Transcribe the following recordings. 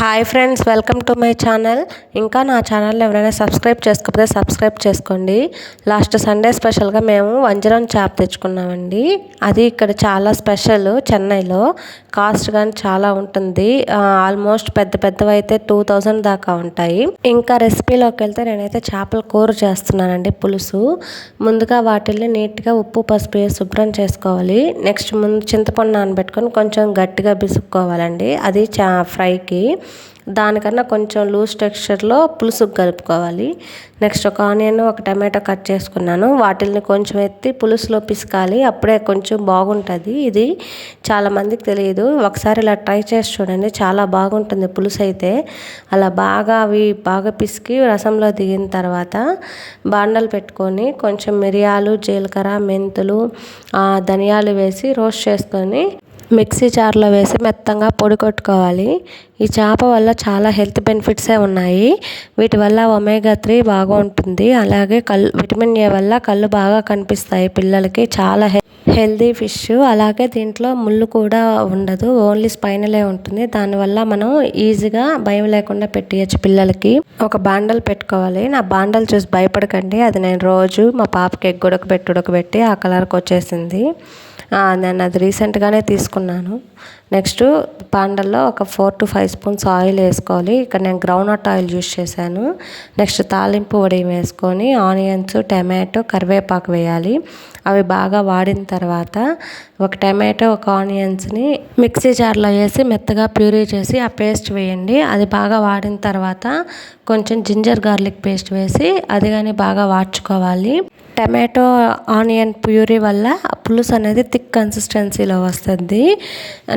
Hi friends, welcome to my channel. ఇంకా నా ఛానల్ని ఎవరైనా సబ్స్క్రైబ్ చేసుకోకపోతే సబ్స్క్రైబ్ చేసుకోండి. లాస్ట్ సండే స్పెషల్గా మేము వంజరం చేప తెచ్చుకున్నామండి. అది ఇక్కడ చాలా స్పెషల్. చెన్నైలో కాస్ట్ కానీ చాలా ఉంటుంది. ఆల్మోస్ట్ పెద్ద పెద్దవి అయితే 2000 దాకా ఉంటాయి. ఇంకా రెసిపీలోకి వెళ్తే నేనైతే చేపల కూర చేస్తున్నానండి, పులుసు. ముందుగా వాటిల్ని నీట్గా ఉప్పు పసుపు వేసి శుభ్రం చేసుకోవాలి. నెక్స్ట్ ముందు చింతపండు నానబెట్టుకొని కొంచెం గట్టిగా బిసుక్కోవాలండి. అది ఫ్రైకి. దానికన్నా కొంచెం లూజ్ టెక్స్చర్లో పులుసుకు కలుపుకోవాలి. నెక్స్ట్ ఒక ఆనియన్ ఒక టమాటో కట్ చేసుకున్నాను. వాటిల్ని కొంచెం ఎత్తి పులుసులో పిసకాలి, అప్పుడే కొంచెం బాగుంటుంది. ఇది చాలామందికి తెలియదు. ఒకసారి ఇలా ట్రై చేసి చూడండి, చాలా బాగుంటుంది పులుసు అయితే. అలా అవి బాగా పిసికి రసంలో దిగిన తర్వాత బాండలు పెట్టుకొని కొంచెం మిరియాలు, జీలకర్ర, మెంతులు, ధనియాలు వేసి రోస్ట్ చేసుకొని మిక్సీ జార్లో వేసి మెత్తంగా పొడి కొట్టుకోవాలి. ఈ చేప వల్ల చాలా హెల్త్ బెనిఫిట్సే ఉన్నాయి. వీటి వల్ల ఒమేగా 3 బాగా ఉంటుంది. అలాగే విటమిన్ ఏ వల్ల కళ్ళు బాగా కనిపిస్తాయి పిల్లలకి. చాలా హెల్దీ ఫిష్. అలాగే దీంట్లో ముళ్ళు కూడా ఉండదు, ఓన్లీ స్పైనలే ఉంటుంది. దానివల్ల మనం ఈజీగా భయం లేకుండా పెట్టేయచ్చు పిల్లలకి. ఒక బాండల్ పెట్టుకోవాలి. నా బాండల్ చూసి భయపడకండి, అది నేను రోజు మా పాపకి ఎగ్ ఉడకబెట్టి ఆ కలర్కి వచ్చేసింది. నేను అది రీసెంట్గానే తీసుకున్నాను. నెక్స్ట్ బాండల్లో ఒక 4 to 5 స్పూన్స్ ఆయిల్ వేసుకోవాలి. ఇక్కడ నేను గ్రౌండ్నట్ ఆయిల్ యూస్ చేశాను. నెక్స్ట్ తాలింపు వడియం వేసుకొని ఆనియన్స్, టమాటో, కరివేపాకు వేయాలి. అవి బాగా వాడిన తర్వాత ఒక టమాటో, ఒక ఆనియన్స్ని మిక్సీ జార్లో వేసి మెత్తగా ప్యూరీ చేసి ఆ పేస్ట్ వేయండి. అది బాగా వాడిన తర్వాత కొంచెం జింజర్ గార్లిక్ పేస్ట్ వేసి అది కానీ బాగా వాడ్చుకోవాలి. టమాటో ఆనియన్ ప్యూరీ వల్ల పులుసు అనేది థిక్ కన్సిస్టెన్సీలో వస్తుంది.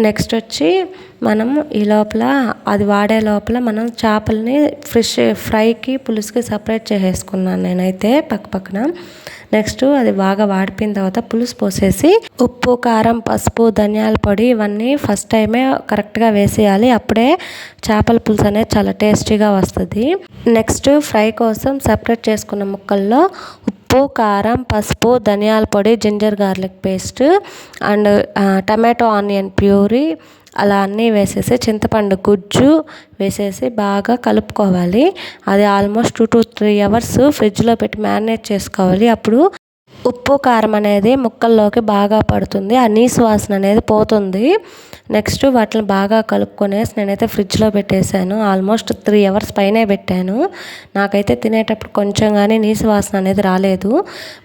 నెక్స్ట్ వచ్చి మనం అది వాడే లోపల మనం చేపలని ఫ్రైకి పులుసుకి సపరేట్ చేసేసుకున్నాను నేనైతే పక్కన. నెక్స్ట్ అది బాగా వాడిపోయిన తర్వాత పులుసు పోసేసి ఉప్పు, కారం, పసుపు, ధనియాల పొడి ఇవన్నీ ఫస్ట్ టైమే కరెక్ట్గా వేసేయాలి. అప్పుడే చేపల పులుసు అనేది చాలా టేస్టీగా వస్తుంది. నెక్స్ట్ ఫ్రై కోసం సపరేట్ చేసుకున్న ముక్కల్లో ఉప్పు, కారం, పసుపు, ధనియాల పొడి, ginger garlic paste and tomato onion puree అలా అన్నీ వేసేసి చింతపండు గుజ్జు వేసేసి బాగా కలుపుకోవాలి. అది ఆల్మోస్ట్ 2 to 3 hours ఫ్రిడ్జ్లో పెట్టి మ్యారినేట్ చేసుకోవాలి. అప్పుడు ఉప్పు, కారం అనేది ముక్కల్లోకి బాగా పడుతుంది, ఆ నీసు వాసన అనేది పోతుంది. నెక్స్ట్ వాటిని బాగా కలుపుకొనేసి నేనైతే ఫ్రిడ్జ్లో పెట్టేశాను. ఆల్మోస్ట్ 3 hours పైనే పెట్టాను. నాకైతే తినేటప్పుడు కొంచెం కానీ నీసు వాసన అనేది రాలేదు.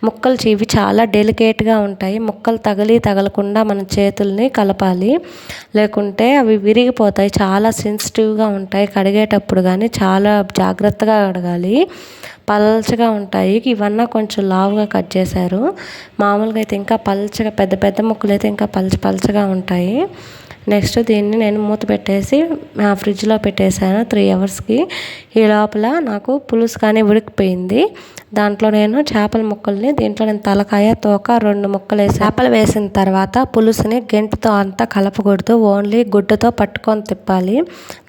ముక్కలు ఇవి చాలా డెలికేట్గా ఉంటాయి. ముక్కలు తగలకుండా మన చేతుల్ని కలపాలి, లేకుంటే అవి విరిగిపోతాయి. చాలా సెన్సిటివ్గా ఉంటాయి. కడిగేటప్పుడు కానీ చాలా జాగ్రత్తగా కడగాలి. పల్చగా ఉంటాయి. ఇవన్నీ కొంచెం లావుగా కట్ చేశారు. మామూలుగా అయితే ఇంకా పల్చగా పెద్ద పెద్ద ముక్కలు అయితే ఇంకా పల్చగా ఉంటాయి. నెక్స్ట్ దీన్ని నేను మూత పెట్టేసి ఫ్రిడ్జ్లో పెట్టేశాను 3 hours. ఈ లోపల నాకు పులుసు కానీ ఉడికిపోయింది. దాంట్లో నేను చేపల ముక్కల్ని దీంట్లో నేను తలకాయ, తోక 2 ముక్కలు వేసి చేపలు వేసిన తర్వాత పులుసుని గెంటుతో అంతా కలపకూడదు, ఓన్లీ గుడ్డతో పట్టుకొని తిప్పాలి.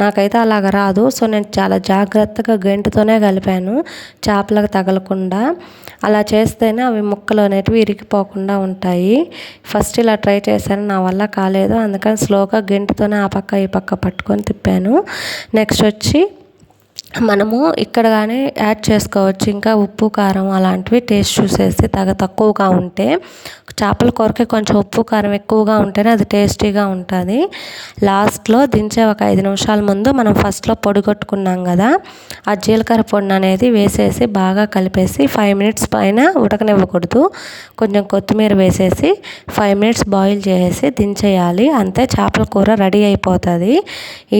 నాకైతే అలాగ రాదు, సో నేను చాలా జాగ్రత్తగా గెంటుతోనే కలిపాను చేపలకు తగలకుండా. అలా చేస్తేనే అవి ముక్కలు అనేటివి ఇరిగిపోకుండా ఉంటాయి. ఫస్ట్ ఇలా ట్రై చేశాను, నా వల్ల కాలేదు. అందుకని స్లోగా గెంటుతోనే ఆ పక్క ఈ పక్క పట్టుకొని తిప్పాను. నెక్స్ట్ వచ్చి మనము ఇక్కడ కానీ యాడ్ చేసుకోవచ్చు ఇంకా ఉప్పు, కారం అలాంటివి టేస్ట్ చూసేసి తక్కువగా ఉంటే. చేపల కూరకి కొంచెం ఉప్పు, కారం ఎక్కువగా ఉంటేనే అది టేస్టీగా ఉంటుంది. లాస్ట్లో దించే ఒక 5 నిమిషాల ముందు మనం ఫస్ట్లో పొడి కొట్టుకున్నాం కదా, ఆ జీలకర్ర పొడిని అనేది వేసేసి బాగా కలిపేసి 5 minutes పైన ఉడకనివ్వకూడదు. కొంచెం కొత్తిమీర వేసేసి 5 minutes బాయిల్ చేసేసి దించేయాలి. అంతే, చేపల కూర రెడీ అయిపోతుంది.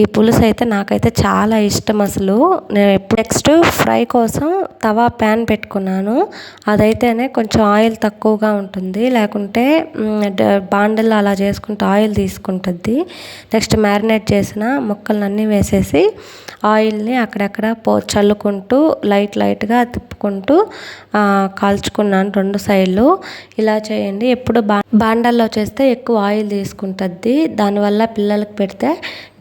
ఈ పులుసు అయితే నాకైతే చాలా ఇష్టం అసలు. నేను నెక్స్ట్ ఫ్రై కోసం తవా ప్యాన్ పెట్టుకున్నాను. అదైతేనే కొంచెం ఆయిల్ తక్కువగా ఉంటుంది, లేకుంటే బాండల్లో అలా చేసుకుంటే ఆయిల్ తీసుకుంటుంది. నెక్స్ట్ మ్యారినేట్ చేసిన ముక్కలన్నీ వేసేసి ఆయిల్ని అక్కడక్కడ చల్లుకుంటూ లైట్గా తిప్పుకుంటూ కాల్చుకున్నాను 2 సైడ్లు. ఇలా చేయండి. ఎప్పుడు బాండల్లో చేస్తే ఎక్కువ ఆయిల్ తీసుకుంటుంది. దానివల్ల పిల్లలకు పెడితే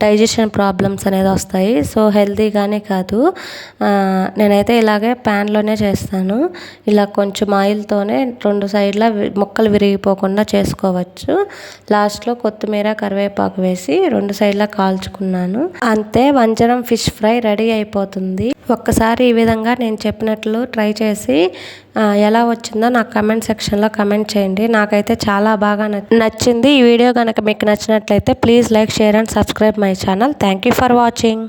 డైజెషన్ ప్రాబ్లమ్స్ అనేది వస్తాయి. సో హెల్తీగానే కాదు. నేనైతే ఇలాగే ప్యాన్లోనే చేస్తాను. ఇలా కొంచెం ఆయిల్తోనే 2 సైడ్ల ముక్కలు విరిగిపోకుండా చేసుకోవచ్చు. లాస్ట్లో కొత్తిమీర కరివేపాకు వేసి 2 సైడ్ల కాల్చుకున్నాను. అంతే, వంజరం ఫిష్ ఫ్రై రెడీ అయిపోతుంది. ఒక్కసారి ఈ విధంగా నేను చెప్పినట్లు ట్రై చేసి ఎలా వచ్చిందో నాకు కమెంట్ సెక్షన్లో కమెంట్ చేయండి. నాకైతే చాలా బాగా నచ్చింది. ఈ వీడియో కనుక మీకు నచ్చినట్లయితే please like, share and subscribe my channel. Thank you for watching.